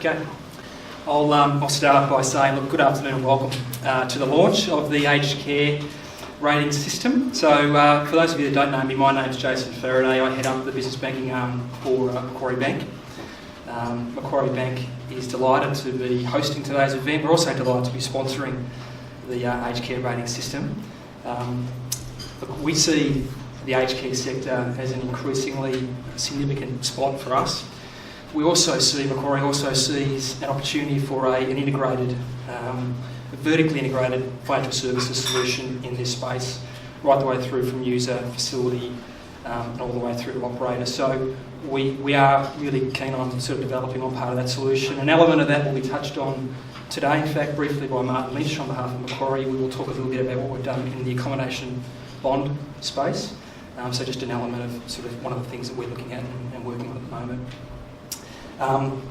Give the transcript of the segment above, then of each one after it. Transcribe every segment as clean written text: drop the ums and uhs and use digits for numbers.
Okay. I'll start by saying, look, good afternoon and welcome to the launch of the aged care rating system. So for those of you that don't know me, my name's Jason Faraday. I head up the business banking arm for Macquarie Bank. Macquarie Bank is delighted to be hosting today's event. We're also delighted to be sponsoring the aged care rating system. Look, we see the aged care sector as an increasingly significant spot for us. We also see, Macquarie also sees an opportunity for an integrated, vertically integrated financial services solution in this space, right the way through from user, facility, and all the way through to operator. So we are really keen on sort of developing on part of that solution. An element of that will be touched on today, in fact, briefly by Martin Lynch on behalf of Macquarie. We will talk a little bit about what we've done in the accommodation bond space. So just an element of sort of one of the things that we're looking at and working on at the moment.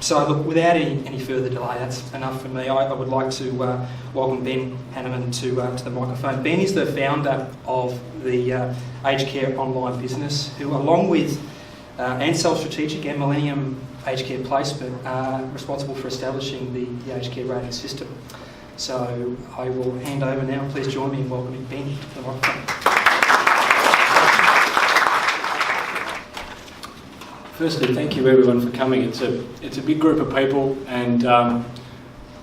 So look, without any further delay, that's enough for me. I would like to welcome Ben Hanneman to the microphone. Ben is the founder of the aged care online business, who along with Ansell Strategic and Millennium Aged Care Placement are responsible for establishing the aged care rating system. So I will hand over now. Please join me in welcoming Ben to the microphone. Firstly, thank you everyone for coming. It's a big group of people, and I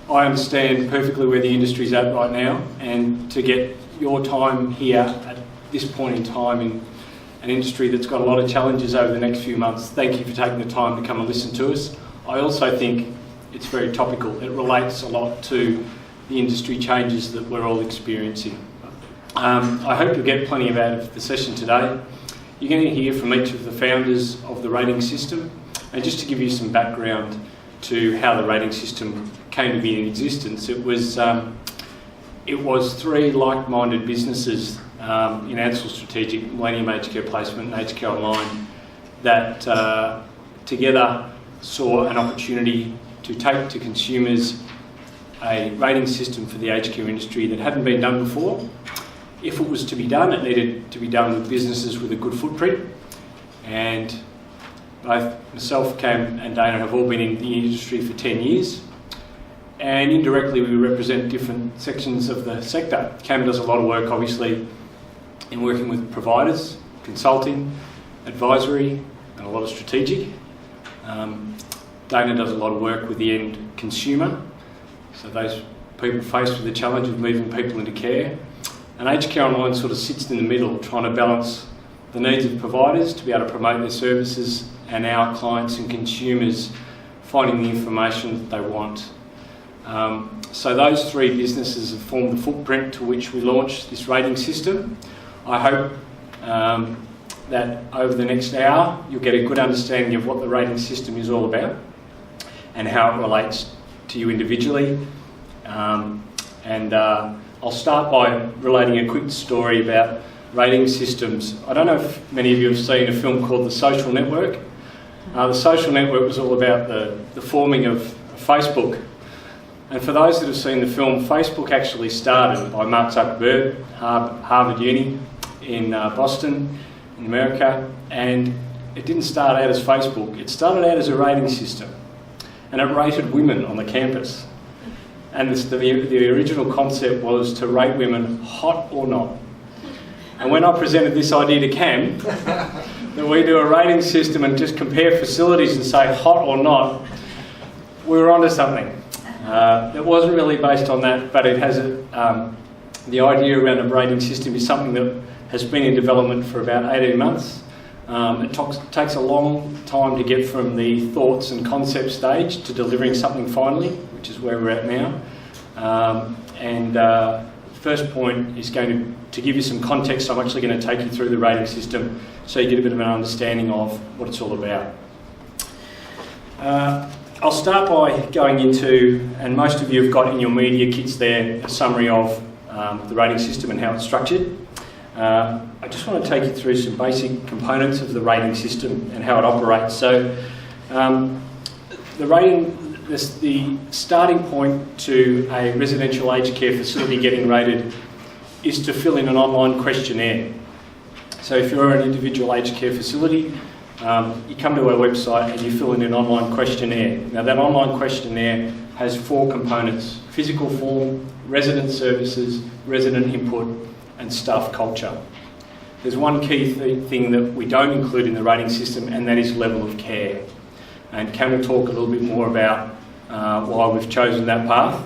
understand perfectly where the industry's at right now, and to get your time here at this point in time in an industry that's got a lot of challenges over the next few months, thank you for taking the time to come and listen to us. I also think it's very topical. It relates a lot to the industry changes that we're all experiencing. I hope you'll get plenty out of the session today. You're going to hear from each of the founders of the rating system, and just to give you some background to how the rating system came to be in existence, it was three like-minded businesses in Ansell Strategic, Millennium Aged Care Placement and Aged Care Online that together saw an opportunity to take to consumers a rating system for the aged care industry that hadn't been done before. If it was to be done, it needed to be done with businesses with a good footprint, and both myself, Cam and Dana have all been in the industry for 10 years, and indirectly we represent different sections of the sector. Cam does a lot of work obviously in working with providers, consulting, advisory and a lot of strategic. Dana does a lot of work with the end consumer, so those people faced with the challenge of moving people into care. And Aged Care Online sort of sits in the middle, trying to balance the needs of providers to be able to promote their services and our clients and consumers finding the information that they want. So those three businesses have formed the footprint to which we launched this rating system. I hope that over the next hour you'll get a good understanding of what the rating system is all about and how it relates to you individually. I'll start by relating a quick story about rating systems. I don't know if many of you have seen a film called The Social Network. The Social Network was all about the forming of Facebook. And for those that have seen the film, Facebook actually started by Mark Zuckerberg, Harvard Uni in Boston, in America, and it didn't start out as Facebook. It started out as a rating system, and it rated women on the campus. And the original concept was to rate women hot or not. And when I presented this idea to Cam, that we do a rating system and just compare facilities and say hot or not, we were onto something. It wasn't really based on that, but it has the idea around a rating system is something that has been in development for about 18 months. It takes a long time to get from the thoughts and concept stage to delivering something finally, which is where we're at now. The first point is going to give you some context. I'm actually going to take you through the rating system so you get a bit of an understanding of what it's all about. I'll start by going into, and most of you have got in your media kits there, a summary of the rating system and how it's structured. I just want to take you through some basic components of the rating system and how it operates. So the starting point to a residential aged care facility getting rated is to fill in an online questionnaire. So if you're an individual aged care facility, you come to our website and you fill in an online questionnaire. Now that online questionnaire has 4 components: physical form, resident services, resident input, and staff culture. There's one key thing that we don't include in the rating system, and that is level of care. And Cam will talk a little bit more about why we've chosen that path.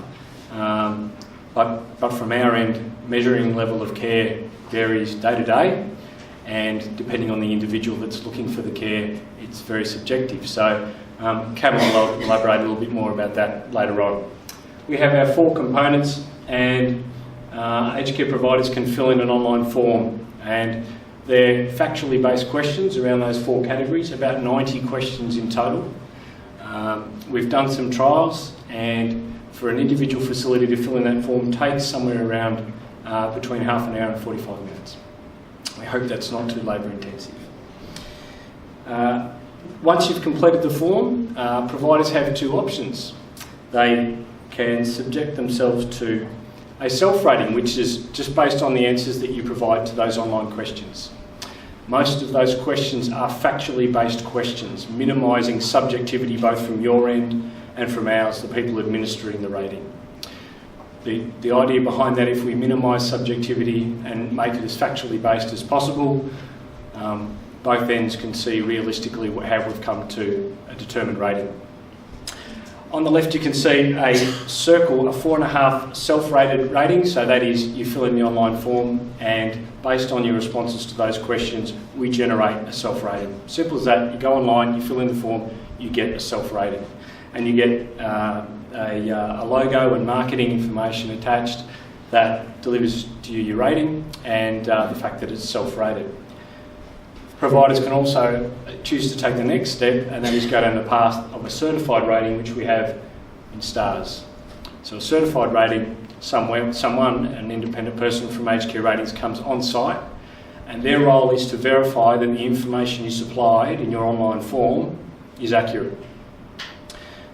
But from our end, measuring level of care varies day to day, and depending on the individual that's looking for the care, it's very subjective. So Cam will elaborate a little bit more about that later on. We have our 4 components, and aged care providers can fill in an online form, and they're factually based questions around those 4 categories, about 90 questions in total. We've done some trials, and for an individual facility to fill in that form takes somewhere around between half an hour and 45 minutes. We hope that's not too labour intensive. Once you've completed the form, providers have 2 options. They can subject themselves to a self-rating, which is just based on the answers that you provide to those online questions. Most of those questions are factually based questions, minimising subjectivity both from your end and from ours, the people administering the rating. The idea behind that, if we minimise subjectivity and make it as factually based as possible, both ends can see realistically how we've come to a determined rating. On the left you can see a circle, a 4.5 self-rated rating, so that is, you fill in the online form and based on your responses to those questions we generate a self-rating. Simple as that. You go online, you fill in the form, you get a self-rating, and you get a logo and marketing information attached that delivers to you your rating and the fact that it's self-rated. Providers can also choose to take the next step, and that is go down the path of a certified rating, which we have in stars. So a certified rating, someone, an independent person from Aged Care Ratings, comes on site, and their role is to verify that the information you supplied in your online form is accurate.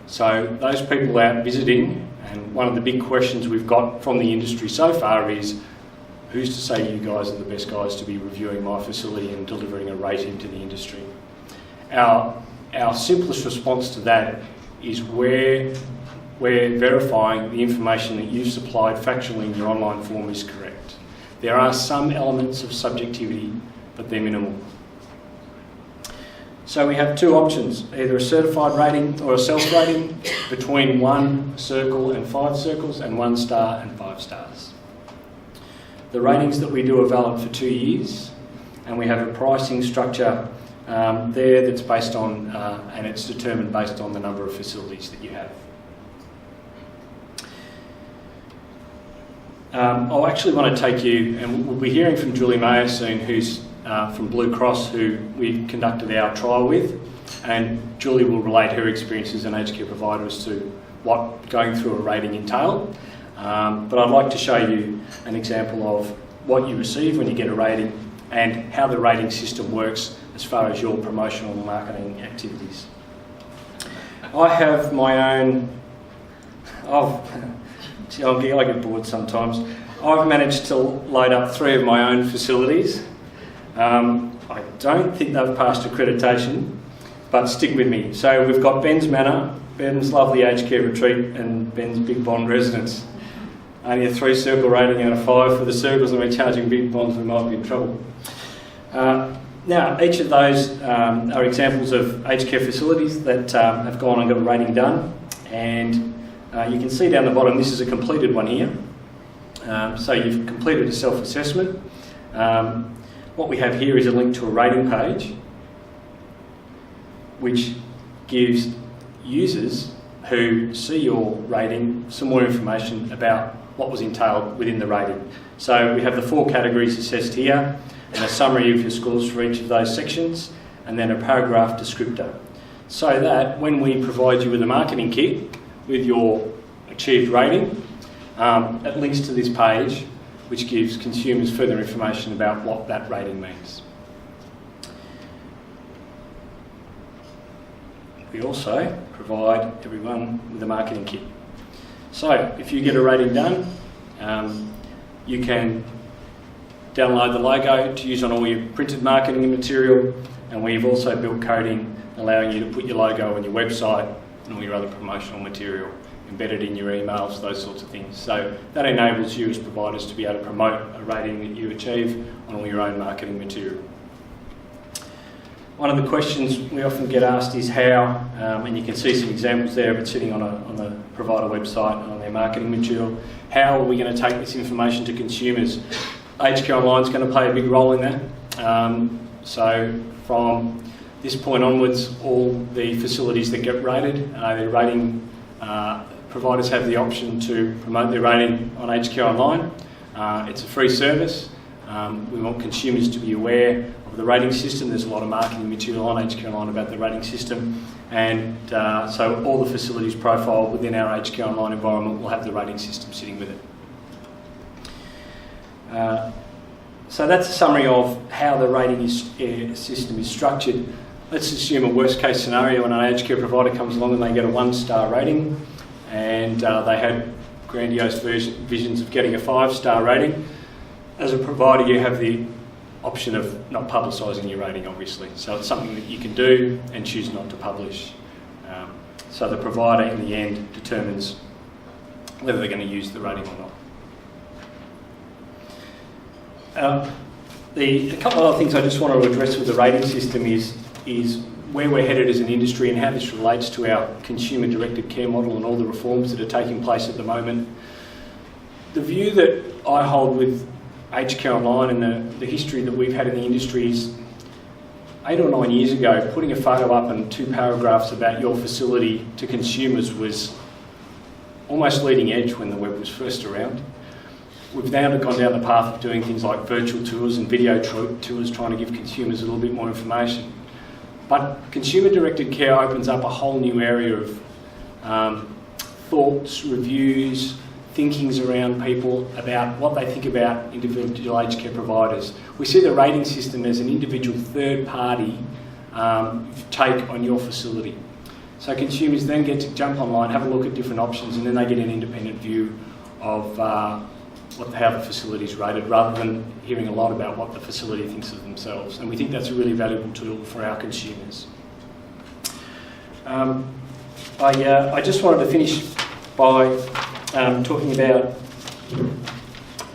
So those people out visiting, and one of the big questions we've got from the industry so far is, who's to say you guys are the best guys to be reviewing my facility and delivering a rating to the industry? Our simplest response to that is we're verifying the information that you've supplied factually in your online form is correct. There are some elements of subjectivity, but they're minimal. So we have 2 options, either a certified rating or a self-rating, between 1 circle and 5 circles, and 1 star and 5 stars. The ratings that we do are valid for 2 years, and we have a pricing structure there that's based on, and it's determined based on the number of facilities that you have. I'll actually want to take you, and we'll be hearing from Julie Mayer soon, who's from Blue Cross, who we've conducted our trial with, and Julie will relate her experience as an aged care provider as to what going through a rating entailed. But I'd like to show you an example of what you receive when you get a rating and how the rating system works as far as your promotional and marketing activities. I have my own, I get bored sometimes. I've managed to load up 3 of my own facilities. I don't think they've passed accreditation, but stick with me. So we've got Ben's Manor, Ben's Lovely Aged Care Retreat, and Ben's Big Bond Residence. Only a 3 circle rating out of 5 for the circles, and we're charging big bonds, we might be in trouble. Now, each of those are examples of aged care facilities that have gone and got a rating done, and you can see down the bottom, this is a completed one here. So you've completed a self-assessment. What we have here is a link to a rating page, which gives users who see your rating some more information about what was entailed within the rating. So we have the 4 categories assessed here, and a summary of your scores for each of those sections, and then a paragraph descriptor. So that when we provide you with a marketing kit with your achieved rating, it links to this page, which gives consumers further information about what that rating means. We also provide everyone with a marketing kit. So if you get a rating done, you can download the logo to use on all your printed marketing material, and we've also built coding allowing you to put your logo on your website and all your other promotional material embedded in your emails, those sorts of things. So that enables you as providers to be able to promote a rating that you achieve on all your own marketing material. One of the questions we often get asked is how, and you can see some examples there of it sitting on the provider website and on their marketing material. How are we going to take this information to consumers? HQ Online is going to play a big role in that. So from this point onwards, all the facilities that get rated, their rating providers have the option to promote their rating on HQ Online. It's a free service. We want consumers to be aware of the rating system. There's a lot of marketing material on HQ Online about the rating system, and so all the facilities profiled within our HQ Online environment will have the rating system sitting with it. So that's a summary of how the rating system is structured. Let's assume a worst case scenario when an HQ provider comes along and they get a 1-star rating, and they had grandiose visions of getting a 5-star rating. As a provider, you have the option of not publicising your rating, obviously. So it's something that you can do and choose not to publish. So the provider, in the end, determines whether they're going to use the rating or not. A couple of other things I just want to address with the rating system is where we're headed as an industry and how this relates to our consumer-directed care model and all the reforms that are taking place at the moment. The view that I hold with HQ Online and the history that we've had in the industry is 8 or 9 years ago, putting a photo up and 2 paragraphs about your facility to consumers was almost leading edge when the web was first around. We've now gone down the path of doing things like virtual tours and video tours, trying to give consumers a little bit more information. But consumer-directed care opens up a whole new area of thoughts, reviews, thinkings around people about what they think about individual aged care providers. We see the rating system as an individual third-party take on your facility. So consumers then get to jump online, have a look at different options, and then they get an independent view of how the facility is rated, rather than hearing a lot about what the facility thinks of themselves. And we think that's a really valuable tool for our consumers. I just wanted to finish by talking about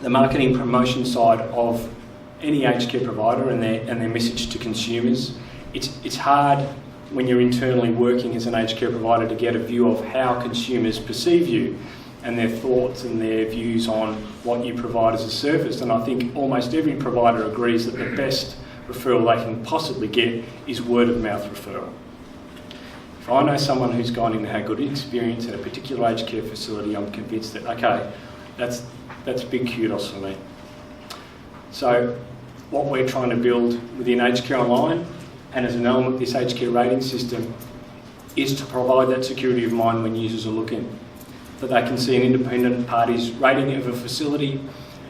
the marketing promotion side of any aged care provider and their message to consumers. It's hard when you're internally working as an aged care provider to get a view of how consumers perceive you and their thoughts and their views on what you provide as a service. And I think almost every provider agrees that the best referral they can possibly get is word of mouth referral. If I know someone who's gone in and had a good experience at a particular aged care facility, I'm convinced that, okay, that's big kudos for me. So what we're trying to build within Aged Care Online and as an element of this aged care rating system is to provide that security of mind when users are looking, that they can see an independent party's rating of a facility,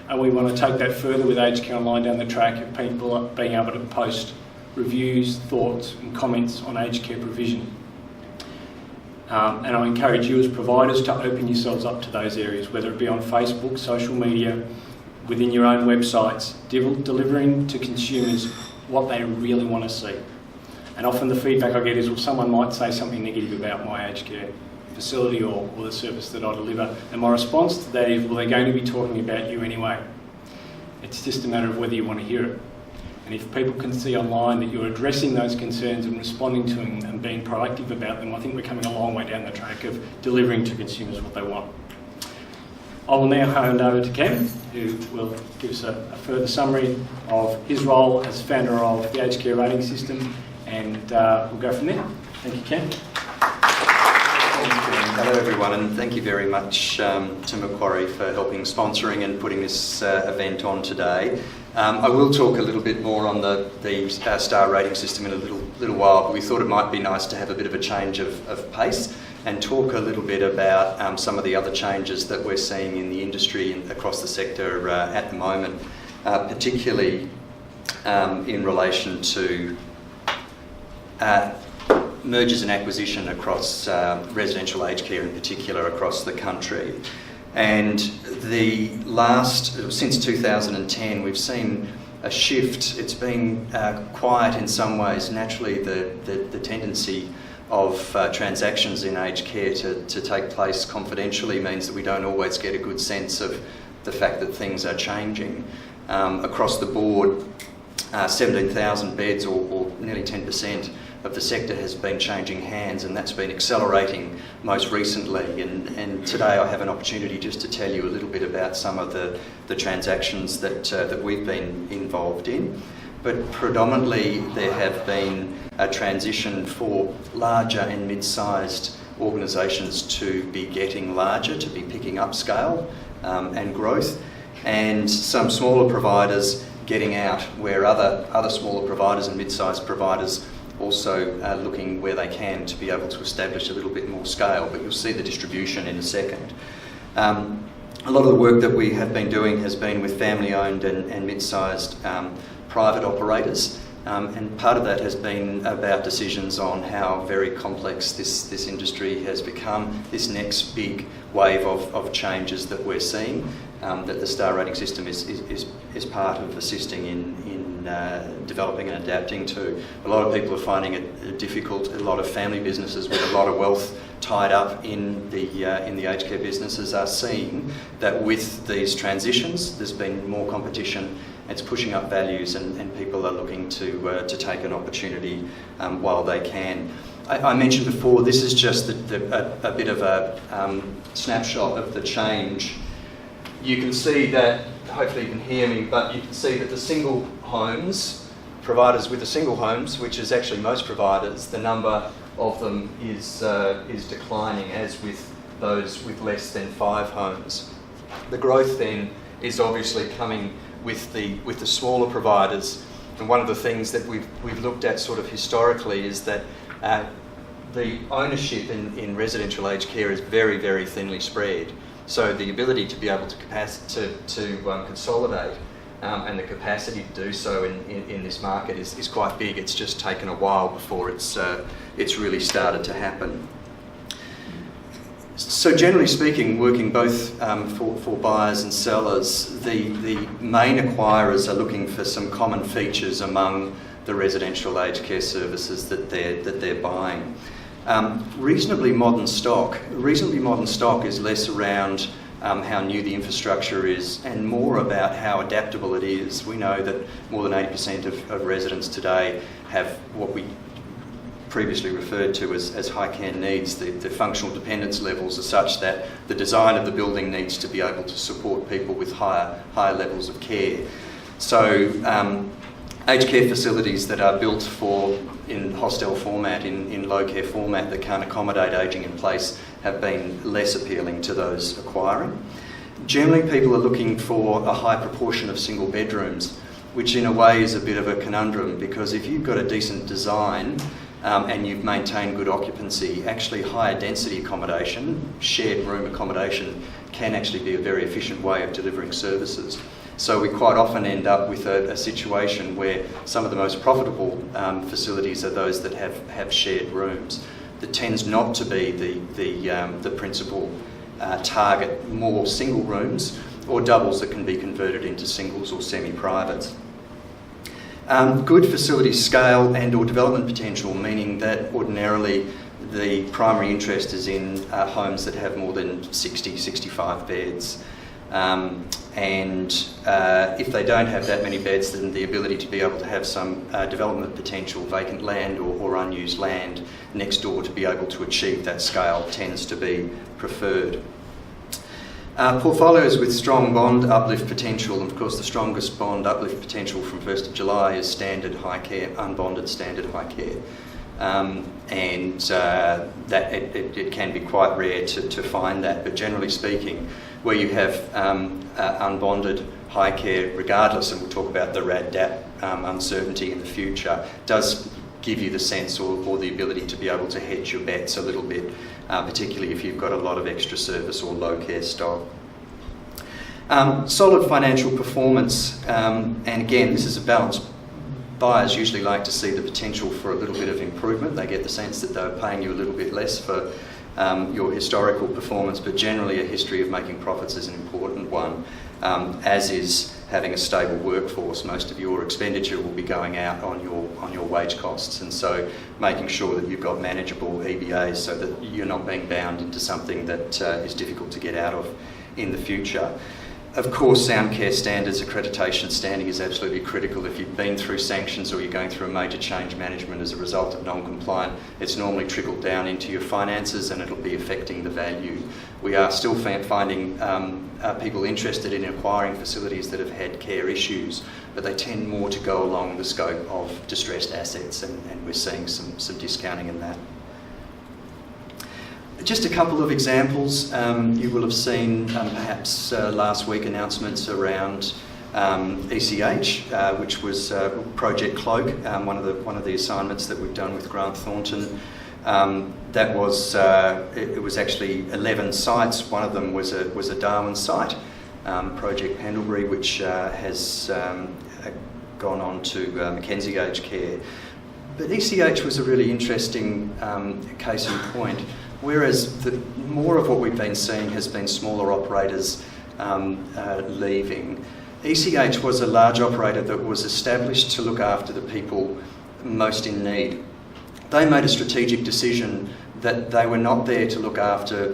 and we want to take that further with Aged Care Online down the track of people being able to post reviews, thoughts and comments on aged care provision. And I encourage you as providers to open yourselves up to those areas, whether it be on Facebook, social media, within your own websites, delivering to consumers what they really want to see. And often the feedback I get is, well, someone might say something negative about my aged care facility or the service that I deliver. And my response to that is, well, they're going to be talking about you anyway. It's just a matter of whether you want to hear it. And if people can see online that you're addressing those concerns and responding to them and being proactive about them, I think we're coming a long way down the track of delivering to consumers what they want. I will now hand over to Cam, who will give us a further summary of his role as founder of the Aged Care Rating System, and we'll go from there. Thank you, Cam. Hello everyone, and thank you very much to Macquarie for helping sponsoring and putting this event on today. I will talk a little bit more on the star rating system in a little while, but we thought it might be nice to have a bit of a change of pace and talk a little bit about some of the other changes that we're seeing in the industry and across the sector at the moment, particularly in relation to mergers and acquisition across residential aged care in particular across the country. And since 2010, we've seen a shift. It's been quiet in some ways. Naturally, the tendency of transactions in aged care to take place confidentially means that we don't always get a good sense of the fact that things are changing. Across the board, 17,000 beds, or nearly 10% of the sector, has been changing hands, and that's been accelerating most recently. And today I have an opportunity just to tell you a little bit about some of the transactions that we've been involved in. But predominantly there have been a transition for larger and mid-sized organisations to be getting larger, to be picking up scale and growth, and some smaller providers getting out, where other smaller providers and mid-sized providers also are looking where they can to be able to establish a little bit more scale. But you'll see the distribution in a second. A lot of the work that we have been doing has been with family-owned and mid-sized private operators, and part of that has been about decisions on how very complex this industry has become, this next big wave of changes that we're seeing, that the star rating system is part of assisting in developing and adapting to. A lot of people are finding it difficult. A lot of family businesses with a lot of wealth tied up in the aged care businesses are seeing that with these transitions there's been more competition. It's pushing up values, and people are looking to take an opportunity while they can. I mentioned before, this is just a bit of a snapshot of the change. You can see that, hopefully you can hear me, but you can see that the single homes, providers with the single homes, which is actually most providers, the number of them is declining, as with those with less than 5 homes. The growth then is obviously coming with the smaller providers, and one of the things that we've looked at sort of historically is that the ownership in residential aged care is very, very thinly spread. So the ability to be able to consolidate and the capacity to do so in this market is quite big. It's just taken a while before it's really started to happen. So generally speaking, working both for buyers and sellers, the main acquirers are looking for some common features among the residential aged care services that they're buying. Reasonably modern stock is less around how new the infrastructure is and more about how adaptable it is. We know that more than 80% of residents today have what we previously referred to as high care needs. The functional dependence levels are such that the design of the building needs to be able to support people with higher levels of care. So aged care facilities that are built in hostel format, in low care format, that can't accommodate ageing in place, have been less appealing to those acquiring. Generally, people are looking for a high proportion of single bedrooms, which in a way is a bit of a conundrum, because if you've got a decent design and you've maintained good occupancy, actually higher density accommodation, shared room accommodation, can actually be a very efficient way of delivering services. So we quite often end up with a situation where some of the most profitable facilities are those that have shared rooms. That tends not to be the principal target, more single rooms or doubles that can be converted into singles or semi-privates. Good facility scale and or development potential, meaning that ordinarily the primary interest is in homes that have more than 60, 65 beds. If they don't have that many beds, then the ability to be able to have some development potential, vacant land or unused land next door to be able to achieve that scale tends to be preferred. Portfolios with strong bond uplift potential, and of course the strongest bond uplift potential from 1st of July is standard high care, unbonded standard high care. That it can be quite rare to find that, but generally speaking, where you have unbonded high care, regardless, and we'll talk about the RAD-DAP uncertainty in the future, does give you the sense or the ability to be able to hedge your bets a little bit, particularly if you've got a lot of extra service or low care stock. Solid financial performance, and again, this is a balance. Buyers usually like to see the potential for a little bit of improvement. They get the sense that they're paying you a little bit less for your historical performance, but generally a history of making profits is an important one. as is having a stable workforce. Most of your expenditure will be going out on your wage costs, and so making sure that you've got manageable EBAs so that you're not being bound into something that is difficult to get out of in the future. Of course, Sound Care Standards accreditation standing is absolutely critical. If you've been through sanctions or you're going through a major change management as a result of non-compliant, it's normally trickled down into your finances and it'll be affecting the value. We are still finding people interested in acquiring facilities that have had care issues, but they tend more to go along the scope of distressed assets, and we're seeing some discounting in that. Just a couple of examples. You will have seen perhaps last week announcements around ECH, which was Project Cloak, one of the assignments that we've done with Grant Thornton. That was it was actually 11 sites. One of them was a Darwin site, Project Pendlebury, which has gone on to Mackenzie Aged Care. But ECH was a really interesting case in point. Whereas more of what we've been seeing has been smaller operators leaving. ECH was a large operator that was established to look after the people most in need. They made a strategic decision that they were not there to look after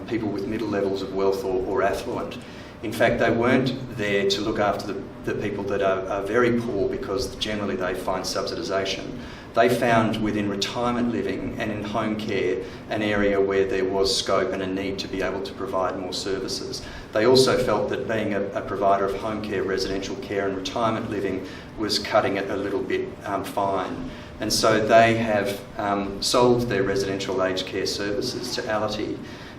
people with middle levels of wealth or affluent. In fact, they weren't there to look after the people that are very poor, because generally they find subsidisation. They found within retirement living and in home care an area where there was scope and a need to be able to provide more services. They also felt that being a provider of home care, residential care and retirement living was cutting it a little bit fine. And so they have sold their residential aged care services to Ality,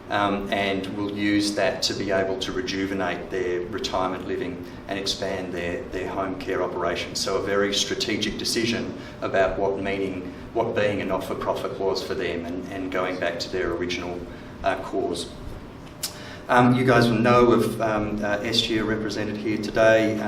and will use that to be able to rejuvenate their retirement living and expand their home care operations. So a very strategic decision about what being a not-for-profit was for them, and going back to their original cause. You guys will know of Estia, represented here today,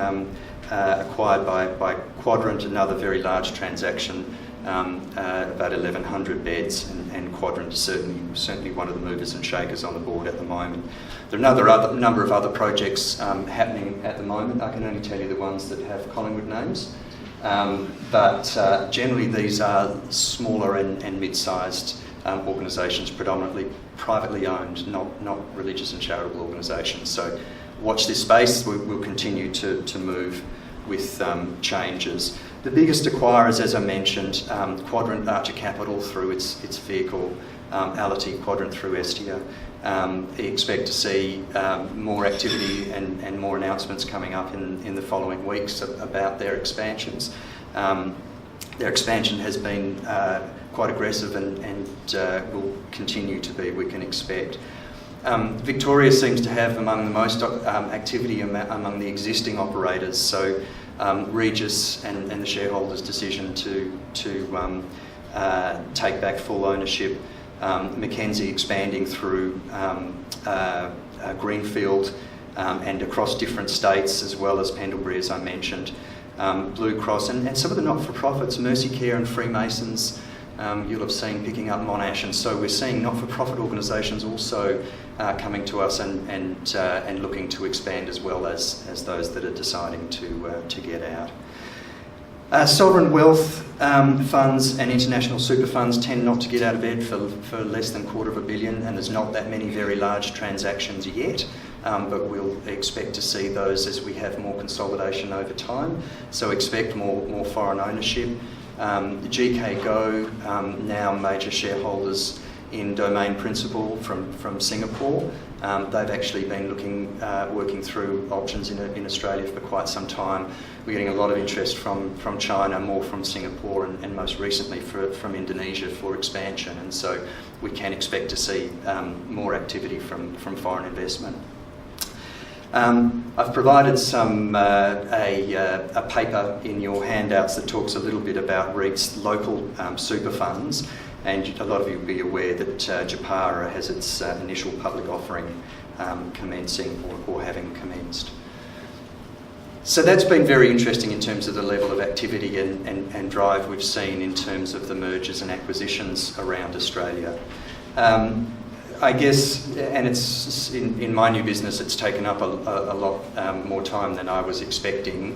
acquired by Quadrant, another very large transaction, about 1,100 beds, and Quadrant is certainly one of the movers and shakers on the board at the moment. There are another number of other projects happening at the moment. I can only tell you the ones that have Collingwood names, but generally these are smaller and mid-sized organisations, predominantly privately owned, not religious and charitable organisations. So watch this space. We'll continue to move with changes. The biggest acquirers, as I mentioned, Quadrant, Archer Capital through its vehicle, Ality, Quadrant through Estia. We expect to see more activity and more announcements coming up in the following weeks about their expansions. Their expansion has been quite aggressive and will continue to be, we can expect. Victoria seems to have among the most activity among the existing operators, so Regis and the shareholders' decision to take back full ownership, Mackenzie expanding through Greenfield and across different states, as well as Pendlebury, as I mentioned, Blue Cross and some of the not-for-profits, Mercy Care and Freemasons, you'll have seen picking up Monash, and so we're seeing not-for-profit organisations also coming to us and looking to expand, as well as those that are deciding to get out. Sovereign wealth funds and international super funds tend not to get out of bed for less than $250 million, and there's not that many very large transactions yet, but we'll expect to see those as we have more consolidation over time. So expect more foreign ownership. GK Go, now major shareholders in Domain Principal from Singapore. They've actually been working through options in Australia for quite some time. We're getting a lot of interest from China, more from Singapore, and most recently from Indonesia for expansion, and so we can expect to see more activity from foreign investment. I've provided a paper in your handouts that talks a little bit about REIT's local super funds, and a lot of you will be aware that Japara has its initial public offering commencing or having commenced. So that's been very interesting in terms of the level of activity and drive we've seen in terms of the mergers and acquisitions around Australia. I guess, and it's in my new business, it's taken up a lot more time than I was expecting.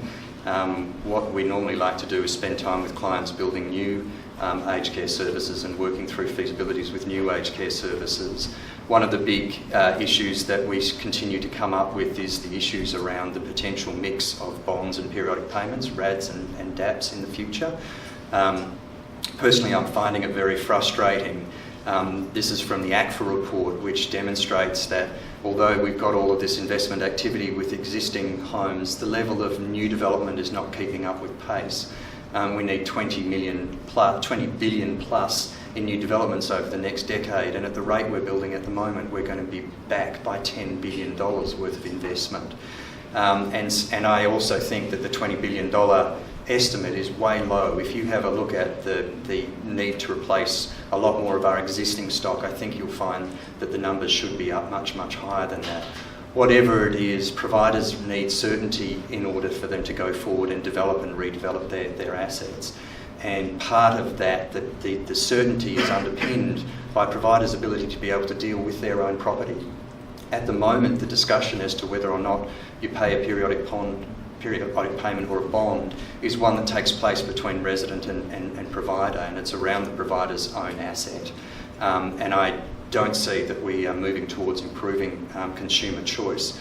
What we normally like to do is spend time with clients building new aged care services and working through feasibilities with new aged care services. One of the big issues that we continue to come up with is the issues around the potential mix of bonds and periodic payments, RADs and DAPs in the future. Personally, I'm finding it very frustrating. This is from the ACFA report, which demonstrates that although we've got all of this investment activity with existing homes, the level of new development is not keeping up with pace. We need 20 billion plus in new developments over the next decade, and at the rate we're building at the moment, we're going to be back by $10 billion worth of investment. And I also think that the $20 billion estimate is way low. If you have a look at the need to replace a lot more of our existing stock, I think you'll find that the numbers should be up much, much higher than that. Whatever it is, providers need certainty in order for them to go forward and develop and redevelop their assets. And part of that, the certainty is underpinned by providers' ability to be able to deal with their own property. At the moment, the discussion as to whether or not you pay a periodic payment or a bond is one that takes place between resident and provider, and it's around the provider's own asset. And I don't see that we are moving towards improving consumer choice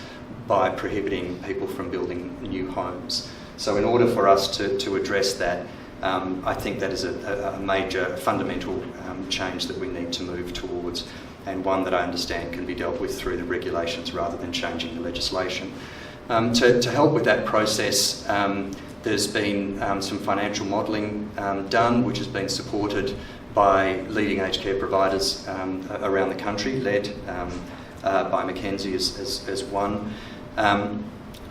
by prohibiting people from building new homes. So in order for us to address that, I think that is a major fundamental change that we need to move towards, and one that I understand can be dealt with through the regulations rather than changing the legislation. To help with that process, there's been some financial modelling done, which has been supported by leading aged care providers around the country, led by Mackenzie as one.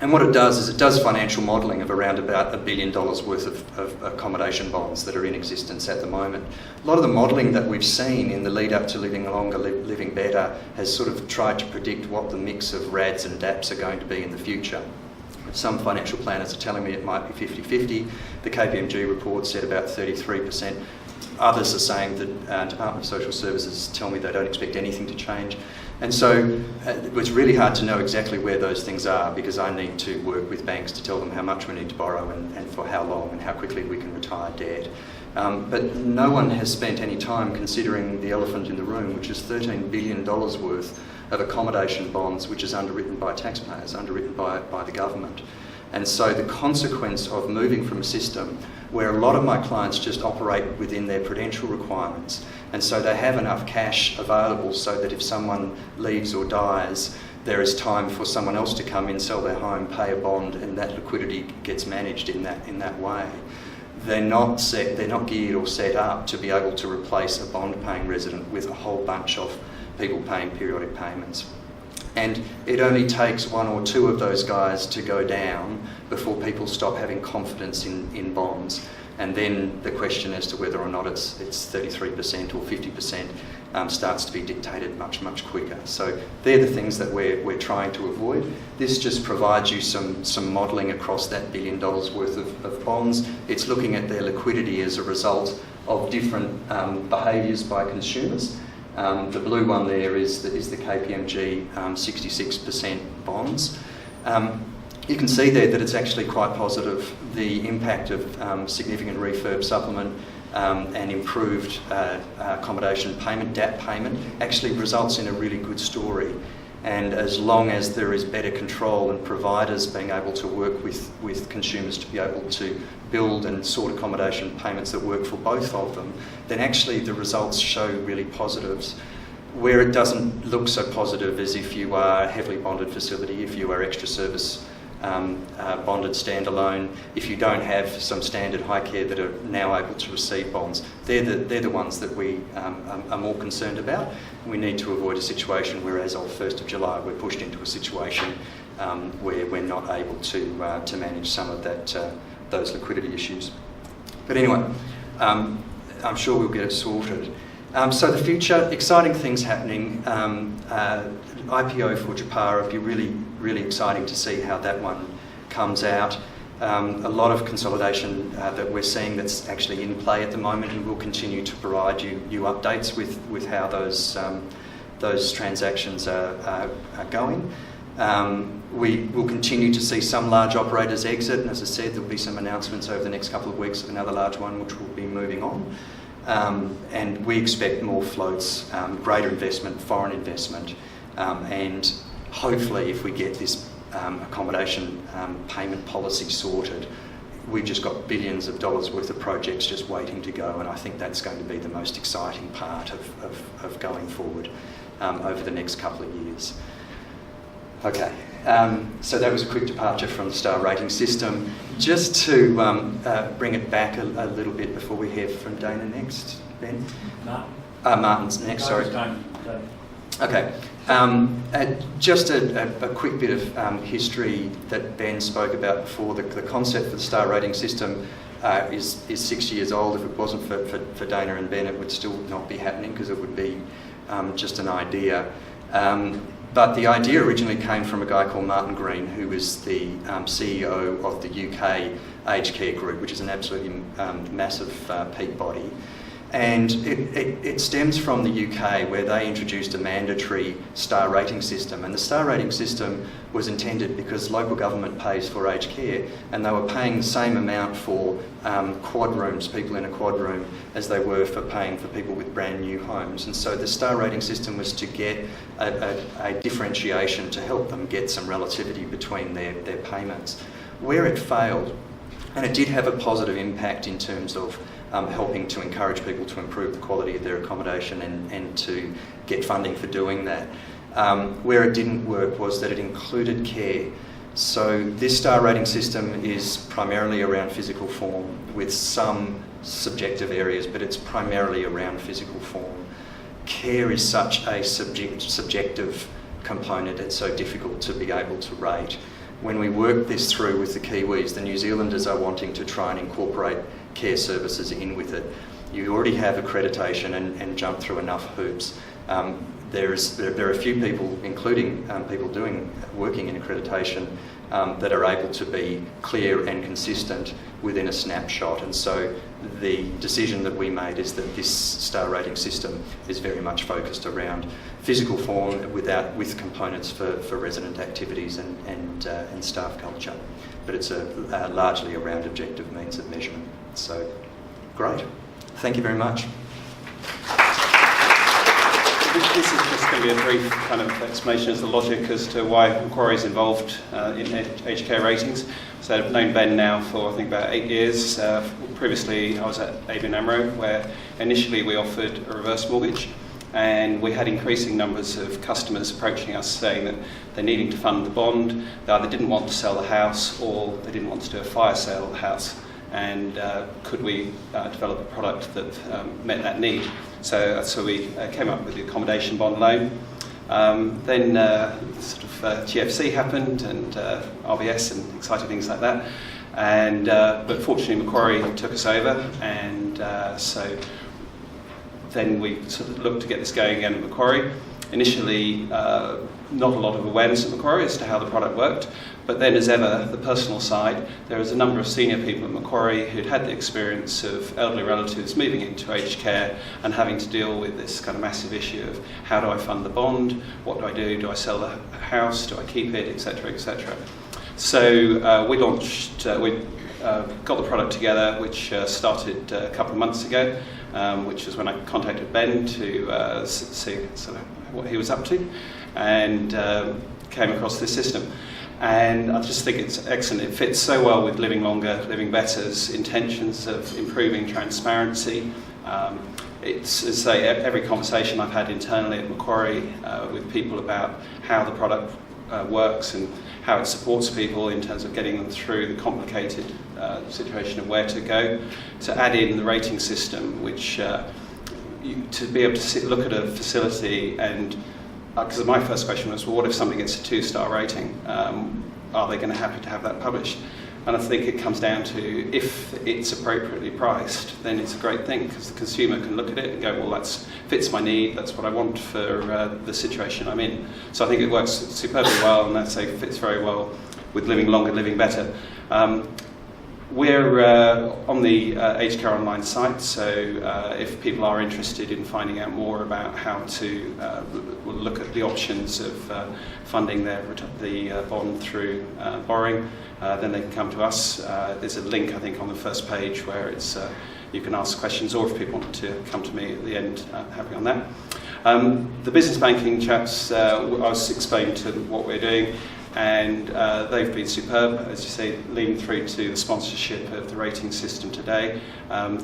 And what it does is it does financial modelling of around about $1 billion worth of accommodation bonds that are in existence at the moment. A lot of the modelling that we've seen in the lead up to Living Longer, Living Better has sort of tried to predict what the mix of RADs and DAPs are going to be in the future. Some financial planners are telling me it might be 50-50. The KPMG report said about 33%. Others are saying that Department of Social Services tell me they don't expect anything to change. And so it's really hard to know exactly where those things are, because I need to work with banks to tell them how much we need to borrow and for how long and how quickly we can retire debt. But no one has spent any time considering the elephant in the room, which is $13 billion worth of accommodation bonds, which is underwritten by taxpayers, underwritten by the government. And so the consequence of moving from a system where a lot of my clients just operate within their prudential requirements, and so they have enough cash available so that if someone leaves or dies, there is time for someone else to come in, sell their home, pay a bond, and that liquidity gets managed in that way. They're not geared or set up to be able to replace a bond-paying resident with a whole bunch of people paying periodic payments. And it only takes one or two of those guys to go down before people stop having confidence in bonds. And then the question as to whether or not it's 33% or 50% starts to be dictated much, much quicker. So they're the things that we're trying to avoid. This just provides you some modelling across that $1 billion worth of bonds. It's looking at their liquidity as a result of different behaviours by consumers. The blue one there is the KPMG 66% bonds. You can see there that it's actually quite positive. The impact of significant refurb supplement and improved accommodation payment, DAP payment, actually results in a really good story. And as long as there is better control and providers being able to work with consumers to be able to build and sort accommodation payments that work for both of them, then actually the results show really positives. Where it doesn't look so positive is if you are a heavily bonded facility, if you are extra service bonded standalone, if you don't have some standard high care that are now able to receive bonds. They're the ones that we are more concerned about. We need to avoid a situation where, as of 1st of July, we're pushed into a situation where we're not able to manage some of those liquidity issues. But anyway, I'm sure we'll get it sorted. So the future, exciting things happening. IPO for Japara would be really, really exciting to see how that one comes out. A lot of consolidation that we're seeing that's actually in play at the moment, and we'll continue to provide you updates with how those those transactions are going. We will continue to see some large operators exit, and as I said, there'll be some announcements over the next couple of weeks of another large one which will be moving on. And we expect more floats, greater investment, foreign investment, and hopefully if we get this accommodation payment policy sorted, we've just got billions of dollars worth of projects just waiting to go, and I think that's going to be the most exciting part of going forward over the next couple of years. Okay, so that was a quick departure from the star rating system. Just to bring it back a little bit before we hear from Dana next. Ben? Martin's next, sorry. Okay, just a quick bit of history that Ben spoke about before. The concept for the star rating system is 6 years old. If it wasn't for Dana and Ben, it would still not be happening because it would be just an idea. But the idea originally came from a guy called Martin Green, who was the CEO of the UK Aged Care Group, which is an absolutely massive peak body. And it stems from the UK, where they introduced a mandatory star rating system. And the star rating system was intended because local government pays for aged care, and they were paying the same amount for quad rooms, people in a quad room, as they were for paying for people with brand new homes. And so the star rating system was to get a differentiation to help them get some relativity between their payments. Where it failed, and it did have a positive impact in terms of helping to encourage people to improve the quality of their accommodation and to get funding for doing that. Where it didn't work was that it included care. So this star rating system is primarily around physical form with some subjective areas, but it's primarily around physical form. Care is such a subjective component, it's so difficult to be able to rate. When we work this through with the Kiwis, the New Zealanders are wanting to try and incorporate care services in with it. You already have accreditation and jump through enough hoops. There are a few people, including people working in accreditation, that are able to be clear and consistent within a snapshot. And so the decision that we made is that this star rating system is very much focused around physical form with components for resident activities and staff culture. But it's largely around objective means of measurement. So, great. Thank you very much. This is just going to be a brief kind of explanation as the logic as to why Macquarie is involved in aged care ratings. So I've known Ben now for I think about 8 years. Previously I was at ABN AMRO, where initially we offered a reverse mortgage, and we had increasing numbers of customers approaching us saying that they're needing to fund the bond. They either didn't want to sell the house or they didn't want to do a fire sale of the house. And could we develop a product that met that need? So we came up with the accommodation bond loan. Then GFC happened and RBS and exciting things like that. And but fortunately Macquarie took us over, and so then we sort of looked to get this going again at Macquarie. Initially, not a lot of awareness at Macquarie as to how the product worked, but then as ever, the personal side, there was a number of senior people at Macquarie who'd had the experience of elderly relatives moving into aged care and having to deal with this kind of massive issue of how do I fund the bond, what do I do, do I sell the house, do I keep it, etc., etc. So we launched, we got the product together, which started a couple of months ago, which was when I contacted Ben to see sort of what he was up to, and came across this system. And I just think it's excellent. It fits so well with Living Longer, Living Better's intentions of improving transparency. It's, as I say, every conversation I've had internally at Macquarie with people about how the product works and how it supports people in terms of getting them through the complicated situation of where to go, to add in the rating system, which to be able to look at a facility and because my first question was, well, what if somebody gets a 2-star rating? Are they going to happy to have that published? And I think it comes down to if it's appropriately priced, then it's a great thing because the consumer can look at it and go, well, that fits my need, that's what I want for the situation I'm in. So I think it works superbly well, and that's fits very well with Living Longer, Living Better. We're on the Aged Care Online site, so if people are interested in finding out more about how to look at the options of funding the bond through borrowing, then they can come to us. There's a link, I think, on the first page where it's you can ask questions, or if people want to come to me at the end, happy on that. The business banking chaps, I was explaining to them what we're doing, and they've been superb, as you say, leading through to the sponsorship of the rating system today.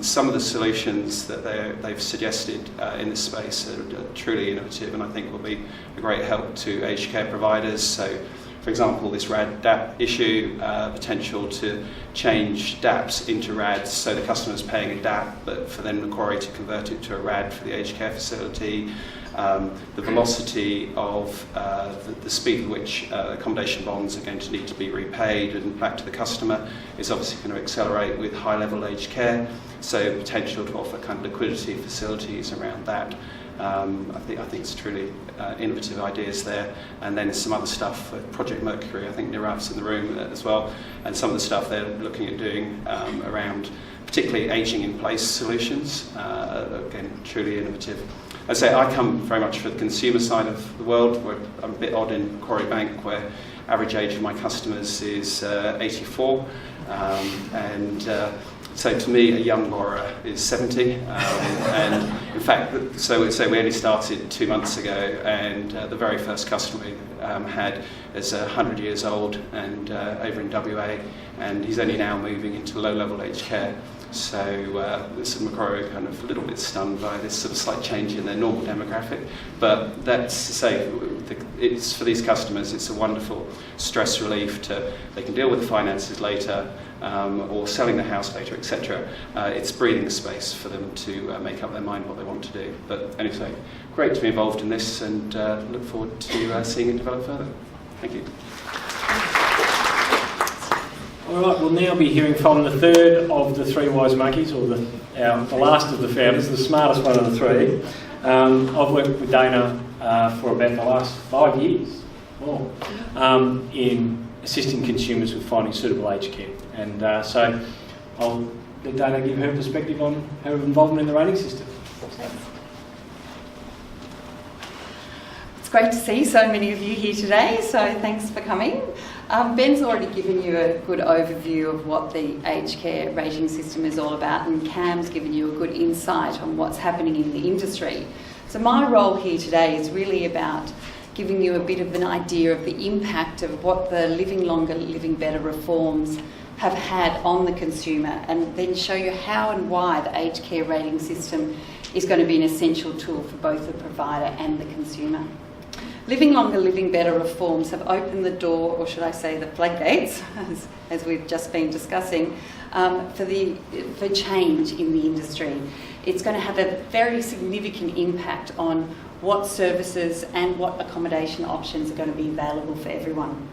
Some of the solutions that they've suggested in this space are truly innovative, and I think will be a great help to aged care providers. So, for example, this RAD-DAP issue, potential to change DAPs into RADs, so the customer's paying a DAP, but for then Macquarie to convert it to a RAD for the aged care facility. The velocity of the speed at which accommodation bonds are going to need to be repaid and back to the customer is obviously going to accelerate with high-level aged care, so potential to offer kind of liquidity facilities around that. I think it's truly innovative ideas there, and then some other stuff. Project Mercury, I think Niraf's in the room as well, and some of the stuff they're looking at doing around particularly ageing in place solutions. Again, truly innovative. I say I come very much from the consumer side of the world. I'm a bit odd in Macquarie Bank, where average age of my customers is 84, so to me, a young borrower is 70, and in fact, so we only started 2 months ago, and the very first customer we had is 100 years old and over in WA, and he's only now moving into low-level aged care. So Macquarie are kind of a little bit stunned by this sort of slight change in their normal demographic, but that's to say, it's for these customers, it's a wonderful stress relief. They can deal with the finances later, or selling the house later, etc. It's breathing space for them to make up their mind what they want to do. But anyway, great to be involved in this, and look forward to seeing it develop further. Thank you. All right, we'll now be hearing from the third of the three wise monkeys, or the last of the founders, the smartest one of the three. I've worked with Dana for about the last 5 years in assisting consumers with finding suitable aged care. And so I'll let Dana give her perspective on her involvement in the rating system. It's great to see so many of you here today, so thanks for coming. Ben's already given you a good overview of what the aged care rating system is all about, and Cam's given you a good insight on what's happening in the industry. So my role here today is really about giving you a bit of an idea of the impact of what the Living Longer, Living Better reforms have had on the consumer, and then show you how and why the aged care rating system is going to be an essential tool for both the provider and the consumer. Living Longer, Living Better reforms have opened the door, or should I say the floodgates, as we've just been discussing, for change in the industry. It's going to have a very significant impact on what services and what accommodation options are going to be available for everyone.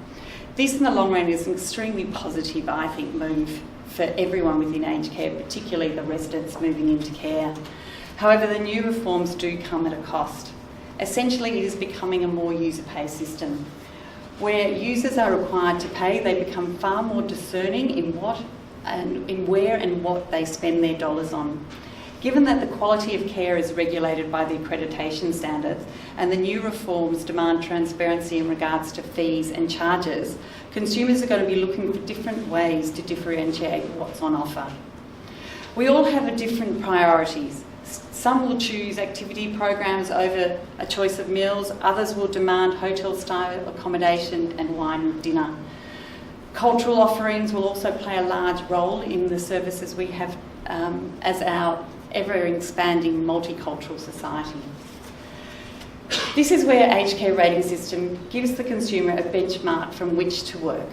This in the long run is an extremely positive, I think, move for everyone within aged care, particularly the residents moving into care. However, the new reforms do come at a cost. Essentially, it is becoming a more user-pay system. Where users are required to pay, they become far more discerning in where and what they spend their dollars on. Given that the quality of care is regulated by the accreditation standards, and the new reforms demand transparency in regards to fees and charges, consumers are going to be looking for different ways to differentiate what's on offer. We all have different priorities. Some will choose activity programs over a choice of meals, others will demand hotel-style accommodation and wine with dinner. Cultural offerings will also play a large role in the services we have as our ever-expanding multicultural society. This is where aged care rating system gives the consumer a benchmark from which to work.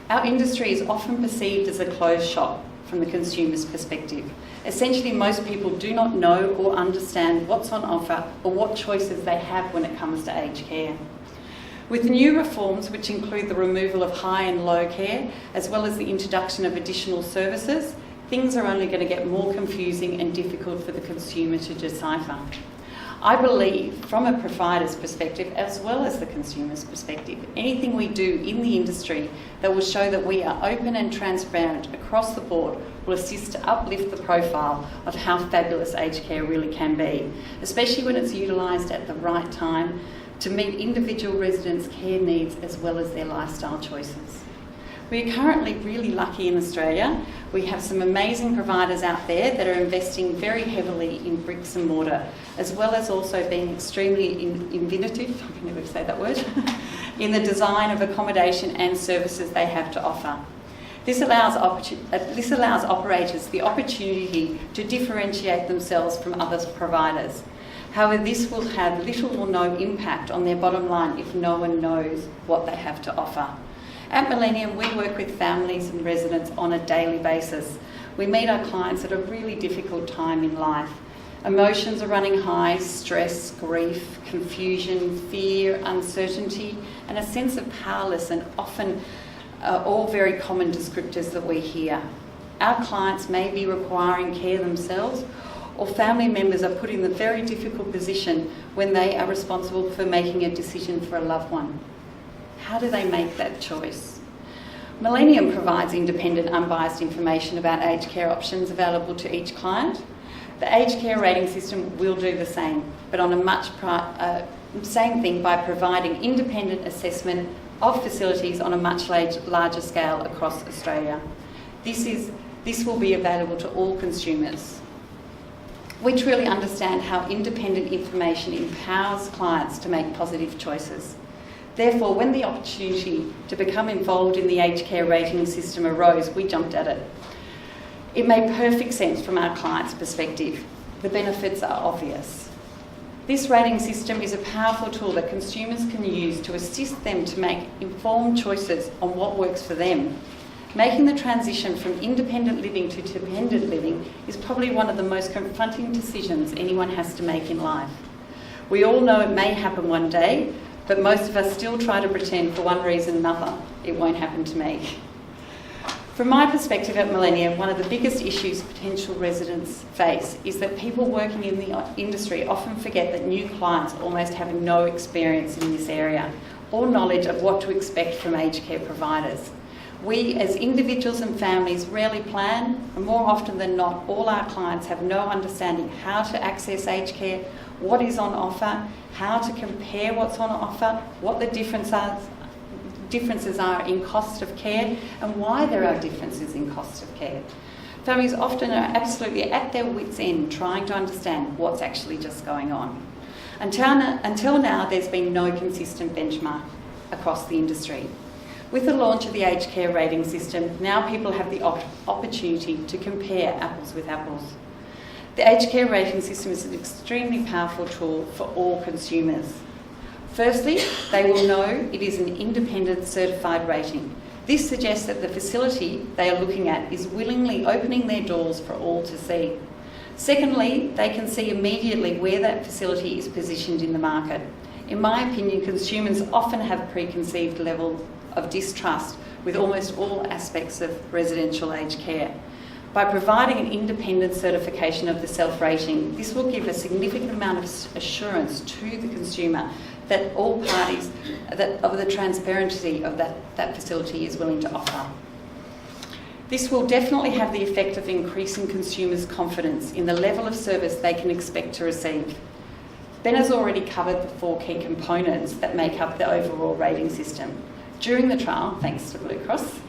Our industry is often perceived as a closed shop from the consumer's perspective. Essentially, most people do not know or understand what's on offer or what choices they have when it comes to aged care. With the new reforms, which include the removal of high and low care, as well as the introduction of additional services, things are only going to get more confusing and difficult for the consumer to decipher. I believe, from a provider's perspective as well as the consumer's perspective, anything we do in the industry that will show that we are open and transparent across the board will assist to uplift the profile of how fabulous aged care really can be, especially when it's utilised at the right time to meet individual residents' care needs as well as their lifestyle choices. We are currently really lucky in Australia. We have some amazing providers out there that are investing very heavily in bricks and mortar, as well as also being extremely innovative, I can never say that word, in the design of accommodation and services they have to offer. This allows operators the opportunity to differentiate themselves from other providers. However, this will have little or no impact on their bottom line if no one knows what they have to offer. At Millennium, we work with families and residents on a daily basis. We meet our clients at a really difficult time in life. Emotions are running high: stress, grief, confusion, fear, uncertainty, and a sense of powerless, and often all very common descriptors that we hear. Our clients may be requiring care themselves, or family members are put in the very difficult position when they are responsible for making a decision for a loved one. How do they make that choice? Millennium provides independent, unbiased information about aged care options available to each client. The aged care rating system will do the same, but on a same thing by providing independent assessment of facilities on a much larger scale across Australia. This will be available to all consumers. We truly understand how independent information empowers clients to make positive choices. Therefore, when the opportunity to become involved in the aged care rating system arose, we jumped at it. It made perfect sense from our clients' perspective. The benefits are obvious. This rating system is a powerful tool that consumers can use to assist them to make informed choices on what works for them. Making the transition from independent living to dependent living is probably one of the most confronting decisions anyone has to make in life. We all know it may happen one day, but most of us still try to pretend for one reason or another it won't happen to me. From my perspective at Millennium, one of the biggest issues potential residents face is that people working in the industry often forget that new clients almost have no experience in this area or knowledge of what to expect from aged care providers. We as individuals and families rarely plan, and more often than not, all our clients have no understanding how to access aged care, what is on offer, how to compare what's on offer, what the differences are in cost of care, and why there are differences in cost of care. Families often are absolutely at their wits' end trying to understand what's actually just going on. Until now, there's been no consistent benchmark across the industry. With the launch of the aged care rating system, now people have the opportunity to compare apples with apples. The aged care rating system is an extremely powerful tool for all consumers. Firstly, they will know it is an independent certified rating. This suggests that the facility they are looking at is willingly opening their doors for all to see. Secondly, they can see immediately where that facility is positioned in the market. In my opinion, consumers often have a preconceived level of distrust with almost all aspects of residential aged care. By providing an independent certification of the self-rating, this will give a significant amount of assurance to the consumer that all parties, of the transparency of that facility is willing to offer. This will definitely have the effect of increasing consumers' confidence in the level of service they can expect to receive. Ben has already covered the 4 key components that make up the overall rating system. During the trial, thanks to Blue Cross,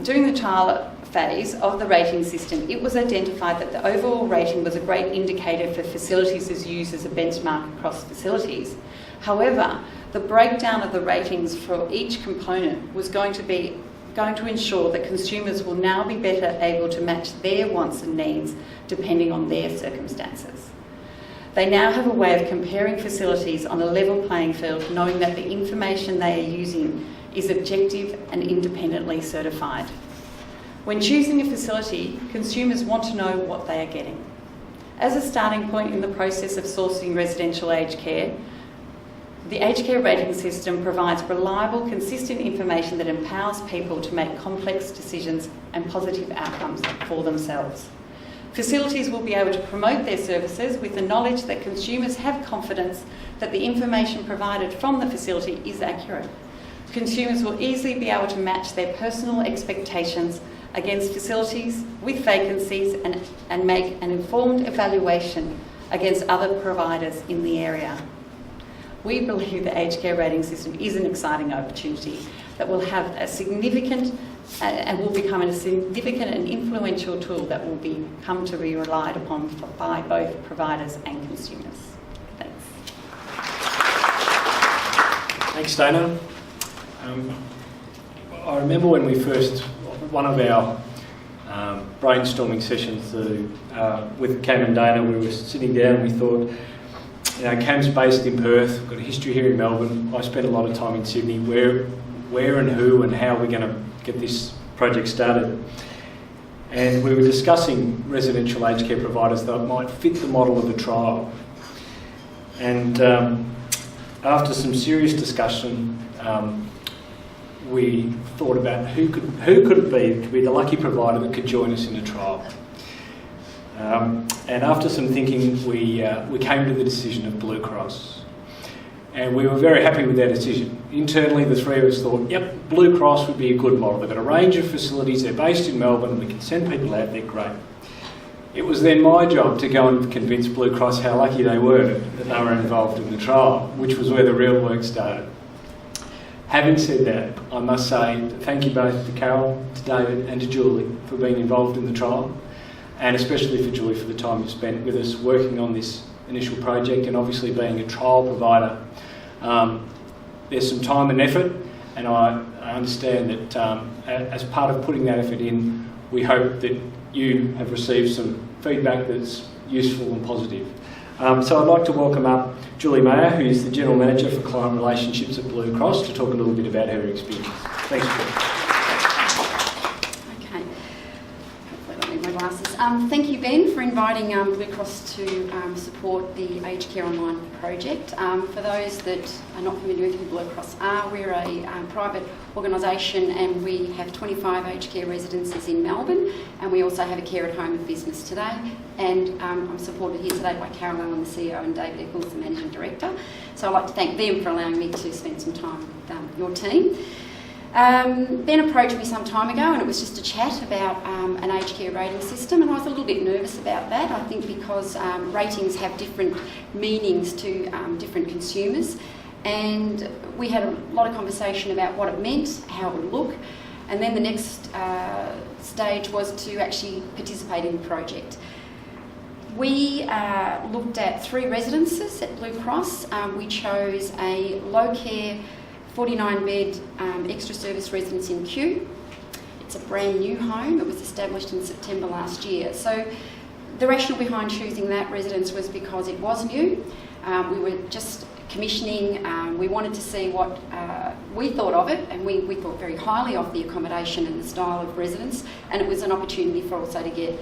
during the trial phase of the rating system, it was identified that the overall rating was a great indicator for facilities as used as a benchmark across facilities. However, the breakdown of the ratings for each component was going to ensure that consumers will now be better able to match their wants and needs depending on their circumstances. They now have a way of comparing facilities on a level playing field, knowing that the information they are using is objective and independently certified. When choosing a facility, consumers want to know what they are getting. As a starting point in the process of sourcing residential aged care, the aged care rating system provides reliable, consistent information that empowers people to make complex decisions and positive outcomes for themselves. Facilities will be able to promote their services with the knowledge that consumers have confidence that the information provided from the facility is accurate. Consumers will easily be able to match their personal expectations against facilities with vacancies and make an informed evaluation against other providers in the area. We believe the aged care rating system is an exciting opportunity that will have a significant and will become a significant and influential tool that will come to be relied upon by both providers and consumers. Thanks. Thanks, Dana. I remember when we first, one of our brainstorming sessions with Cam and Dana, we were sitting down and we thought, Cam's based in Perth, we've got a history here in Melbourne. I spent a lot of time in Sydney. Where and who and how are we going to get this project started? And we were discussing residential aged care providers that might fit the model of a trial. And after some serious discussion, we thought about who could it be to be the lucky provider that could join us in a trial. And after some thinking, we came to the decision of Blue Cross. And we were very happy with our decision. Internally, the three of us thought, yep, Blue Cross would be a good model. They've got a range of facilities, they're based in Melbourne, we can send people out, they're great. It was then my job to go and convince Blue Cross how lucky they were that they were involved in the trial, which was where the real work started. Having said that, I must say thank you both to Carol, to David and to Julie for being involved in the trial, and especially for Julie for the time you spent with us working on this initial project and obviously being a trial provider. There's some time and effort, and I understand that as part of putting that effort in, we hope that you have received some feedback that's useful and positive. So I'd like to welcome up Julie Mayer, who is the General Manager for Client Relationships at Blue Cross, to talk a little bit about her experience. Thanks, Julie. Okay. Hopefully I don't need my glasses. Thank you, Ben, for inviting Blue Cross to support the Aged Care Online project. For those that are not familiar with who Blue Cross are, we're a private organisation and we have 25 aged care residences in Melbourne, and we also have a care at home and business today. And I'm supported here today by Carol Allen, the CEO, and David Eccles, the Managing Director. So I'd like to thank them for allowing me to spend some time with your team. Ben approached me some time ago and it was just a chat about an aged care rating system, and I was a little bit nervous about that. I think because ratings have different meanings to different consumers, and we had a lot of conversation about what it meant, how it would look, and then the next stage was to actually participate in the project. We looked at 3 residences at Blue Cross. We chose a low care 49-bed extra service residence in Kew. It's a brand new home. It was established in September last year. So the rationale behind choosing that residence was because it was new. We were just commissioning. We wanted to see what we thought of it, and we thought very highly of the accommodation and the style of residence, and it was an opportunity for also to get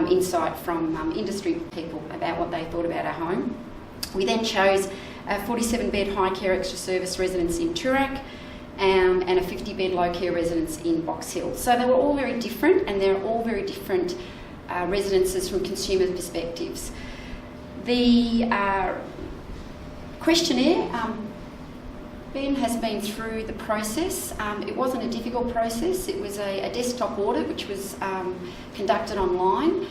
insight from industry people about what they thought about our home. We then chose a 47-bed high care extra service residence in Toorak and a 50-bed low care residence in Box Hill. So they were all very different, and they're all very different residences from consumer perspectives. The questionnaire, Ben has been through the process. It wasn't a difficult process. It was a desktop audit which was conducted online.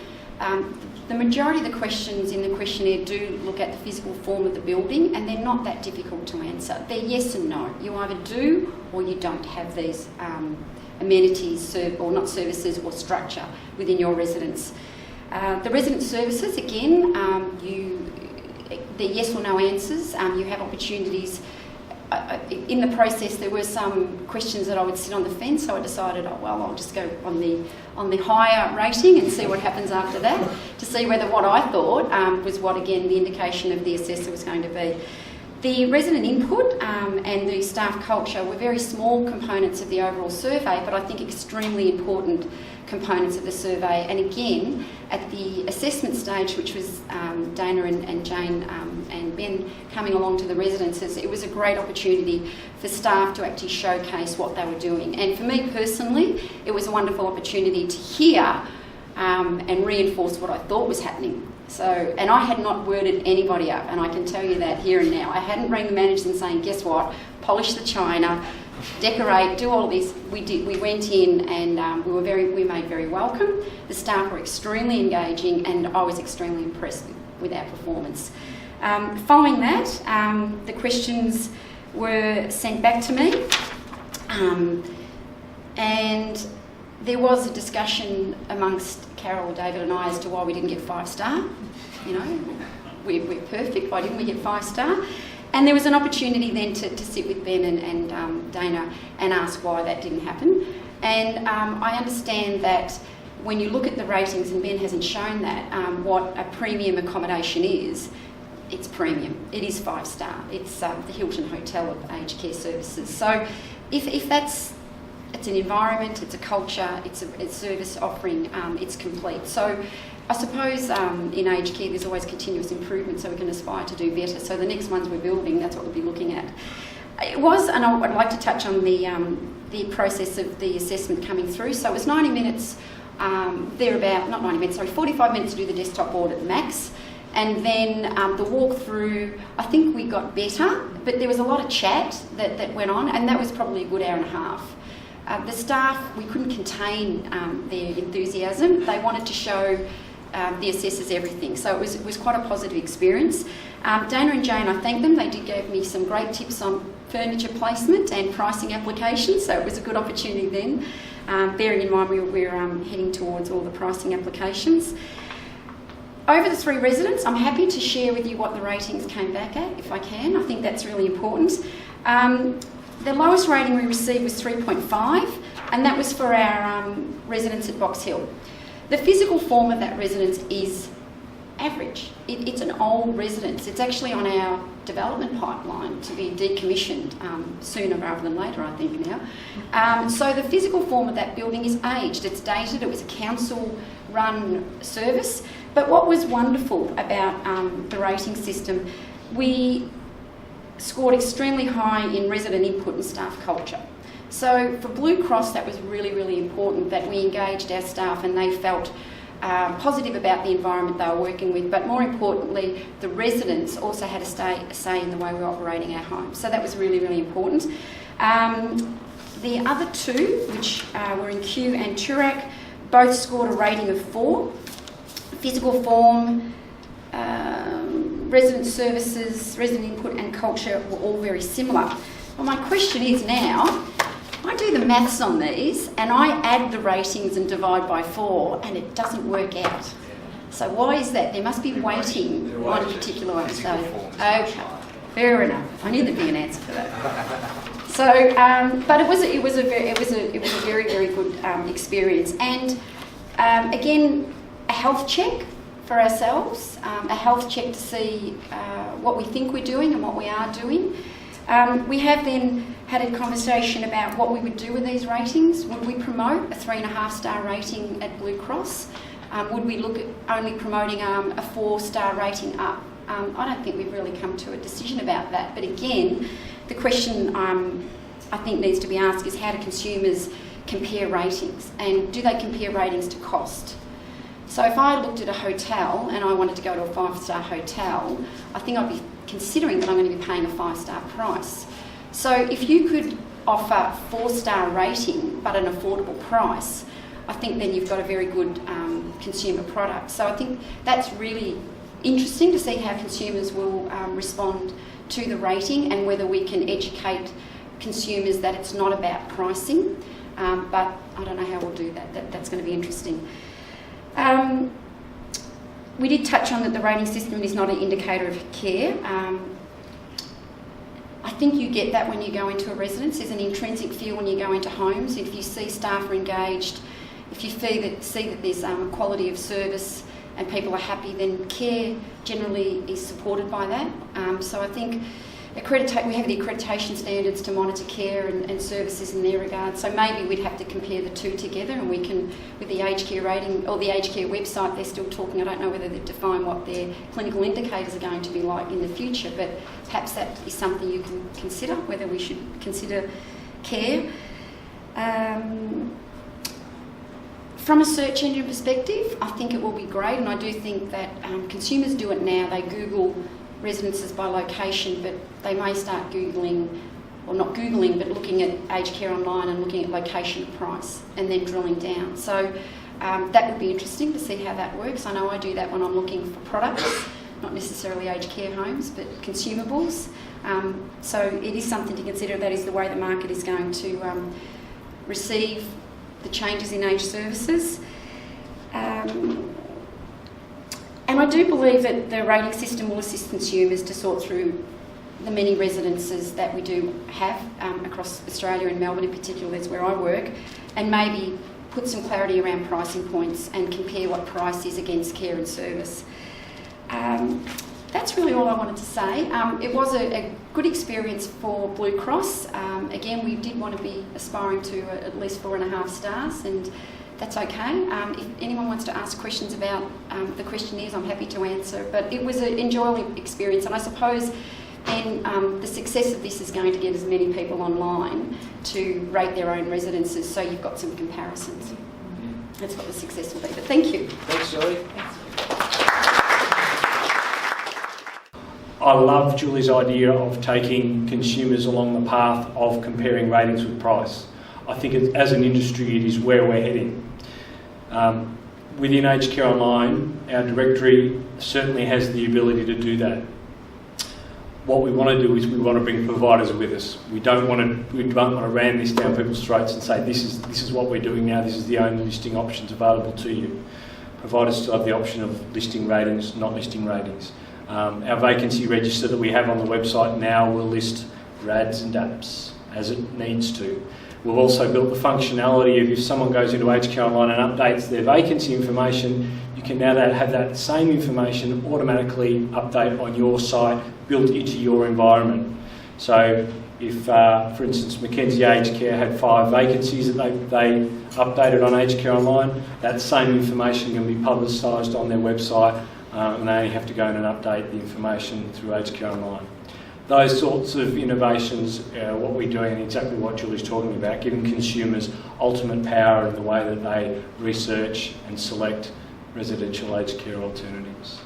The majority of the questions in the questionnaire do look at the physical form of the building, and they're not that difficult to answer. They're yes and no. You either do or you don't have these amenities or not services or structure within your residence. The resident services, again, they're yes or no answers. You have opportunities. In the process, there were some questions that I would sit on the fence, so I decided, I'll just go on the higher rating and see what happens after that, to see whether what I thought was what, again, the indication of the assessor was going to be. The resident input and the staff culture were very small components of the overall survey, but I think extremely important components of the survey. And again, at the assessment stage, which was Dana and Jane and Ben coming along to the residences, it was a great opportunity for staff to actually showcase what they were doing. And for me personally, it was a wonderful opportunity to hear and reinforced what I thought was happening. So, and I had not worded anybody up, and I can tell you that here and now. I hadn't rang the managers and saying, guess what, polish the china, decorate, do all this. We did. We went in and we made very welcome. The staff were extremely engaging, and I was extremely impressed with our performance. Following that, the questions were sent back to me, and there was a discussion amongst Carol, David and I as to why we didn't get 5-star. You know, we're perfect, why didn't we get 5-star? And there was an opportunity then to sit with Ben and Dana and ask why that didn't happen. And I understand that when you look at the ratings, and Ben hasn't shown that, what a premium accommodation is, it's premium. It is 5-star. It's the Hilton Hotel of aged care services. So if that's, it's an environment, it's a culture, it's a service offering, it's complete. So I suppose in aged care there's always continuous improvement, so we can aspire to do better. So the next ones we're building, that's what we'll be looking at. It was, and I'd like to touch on the process of the assessment coming through. So it was 90 minutes, thereabout, not 90 minutes, sorry, 45 minutes to do the desktop audit max. And then the walkthrough, I think we got better, but there was a lot of chat that went on, and that was probably a good hour and a half. The staff, we couldn't contain their enthusiasm. They wanted to show the assessors everything, so it was quite a positive experience. Dana and Jane, I thank them. They did give me some great tips on furniture placement and pricing applications, so it was a good opportunity then. Bearing in mind we're heading towards all the pricing applications. Over the 3 residents, I'm happy to share with you what the ratings came back at, if I can. I think that's really important. The lowest rating we received was 3.5, and that was for our residents at Box Hill. The physical form of that residence is average. It's an old residence. It's actually on our development pipeline to be decommissioned sooner rather than later, I think now. So the physical form of that building is aged. It's dated. It was a council-run service. But what was wonderful about the rating system, we scored extremely high in resident input and staff culture. So for Blue Cross, that was really, really important that we engaged our staff and they felt positive about the environment they were working with, but more importantly, the residents also had a say in the way we were operating our homes. So that was really, really important. The other 2, which were in Kew and Toorak, both scored a rating of 4. Physical form, resident services, resident input and culture were all very similar. Well, my question is now, I do the maths on these and I add the ratings and divide by 4 and it doesn't work out. So why is that? There must be weighting on particular ones. So, okay, fair enough. I knew there'd be an answer for that. So, but it was a very, very good experience. And again, a health check for ourselves, a health check to see what we think we're doing and what we are doing. We have then had a conversation about what we would do with these ratings. Would we promote a 3.5-star rating at Blue Cross? Would we look at only promoting a 4-star rating up? I don't think we've really come to a decision about that. But again, the question I think needs to be asked is how do consumers compare ratings? And do they compare ratings to cost? So if I looked at a hotel and I wanted to go to a 5-star hotel, I think I'd be considering that I'm going to be paying a 5-star price. So if you could offer 4-star rating but an affordable price, I think then you've got a very good consumer product. So I think that's really interesting to see how consumers will respond to the rating and whether we can educate consumers that it's not about pricing. But I don't know how we'll do that. That's going to be interesting. We did touch on that the rating system is not an indicator of care. I think you get that when you go into a residence. There's an intrinsic feel when you go into homes. If you see staff are engaged, if you see that there's quality of service and people are happy, then care generally is supported by that. So I think we have the accreditation standards to monitor care and services in their regard. So maybe we'd have to compare the 2 together, and we can, with the aged care rating or the aged care website, they're still talking. I don't know whether they've defined what their clinical indicators are going to be like in the future, but perhaps that is something you can consider, whether we should consider care. From a search engine perspective, I think it will be great, and I do think that consumers do it now. They Google residences by location, but they may start Googling, or not Googling, but looking at aged care online and looking at location and price, and then drilling down. So that would be interesting to see how that works. I know I do that when I'm looking for products, not necessarily aged care homes, but consumables. So it is something to consider. That is the way the market is going to receive the changes in aged services. And I do believe that the rating system will assist consumers to sort through the many residences that we do have across Australia and Melbourne in particular, that's where I work, and maybe put some clarity around pricing points and compare what price is against care and service. That's really all I wanted to say. It was a good experience for Blue Cross. Again, we did want to be aspiring to at least 4.5 stars, and that's okay. If anyone wants to ask questions about the questionnaires, I'm happy to answer. But it was an enjoyable experience, and I suppose then the success of this is going to get as many people online to rate their own residences, so you've got some comparisons. That's what the success will be. But thank you. Thanks, Julie. I love Julie's idea of taking consumers along the path of comparing ratings with price. I think as an industry it is where we're heading. Within Aged Care Online, our directory certainly has the ability to do that. What we want to do is we want to bring providers with us. We don't want to ram this down people's throats and say this is what we're doing now, this is the only listing options available to you. Providers still have the option of listing ratings, not listing ratings. Our vacancy register that we have on the website now will list RADs and DAPs as it needs to. We've also built the functionality of if someone goes into Aged Care Online and updates their vacancy information, you can now have that same information automatically update on your site, built into your environment. So if, for instance, Mackenzie Aged Care had 5 vacancies that they updated on Aged Care Online, that same information can be publicised on their website, and they only have to go in and update the information through Aged Care Online. Those sorts of innovations are what we're doing, and exactly what Julie's talking about, giving consumers ultimate power in the way that they research and select residential aged care alternatives.